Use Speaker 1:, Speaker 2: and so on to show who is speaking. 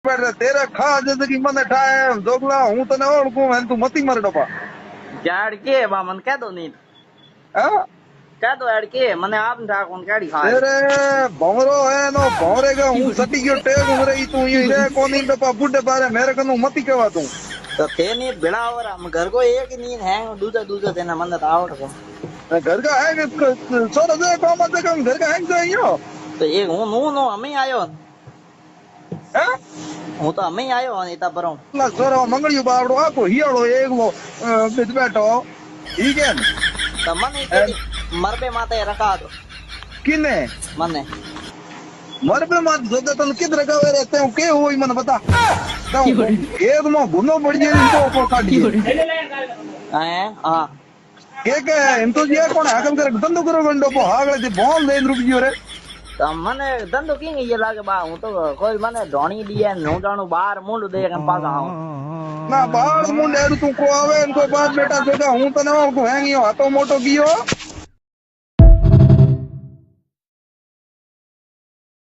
Speaker 1: तेरा खा जिंदगी मन ठाए जोगला हूं तने ओळखू हन तू मती मर डोपा
Speaker 2: क्या अड़के बा मन कह दो नी
Speaker 1: हां
Speaker 2: कह दो अड़के मने आप था कौन काड़ी खा
Speaker 1: तेरे भौरो है नो भौरेगा हूं सटी गयो टेग उमरे तू ये रे कोनी डोपा बुड्ढे बारे मेरे कनु मती केवा तू
Speaker 2: तो थे नी बिड़ा और हम घर को एक नींद है दूसरा दूसरा देना मन तो आवड़ को
Speaker 1: घर का है छोरा दे को मत कम घर का है जो
Speaker 2: तो एक हूं नो हमें आयो
Speaker 1: हैं
Speaker 2: हूं तो हमें आयो इता बरो
Speaker 1: ना छोरा मंगळियो बावड़ो आको हियाळो एकलो बिच बैठो ठीक है
Speaker 2: तो मन मरबे माते रखा दो
Speaker 1: किने
Speaker 2: मने
Speaker 1: मर पे मत जो तन किध रखावे रहते हो के होई मन बता तो एक मो गुनो पड़ जे इनको काटी
Speaker 2: हैं हां
Speaker 1: के इंतो जे कोण हाकल कर धंधो करो गंडो पो हागले जे बोल दे रुपयो रे
Speaker 2: तो मने धंधो किंग ये लागे बा हूं तो कोई मने ढोणी दिए नो जाणू बाहर मुंड दे के पास आऊं
Speaker 1: ना बाहर मुंड तू को आवे इनको बात बेटा जोगा हूं तने को हैंगियो हाथो मोटो कियो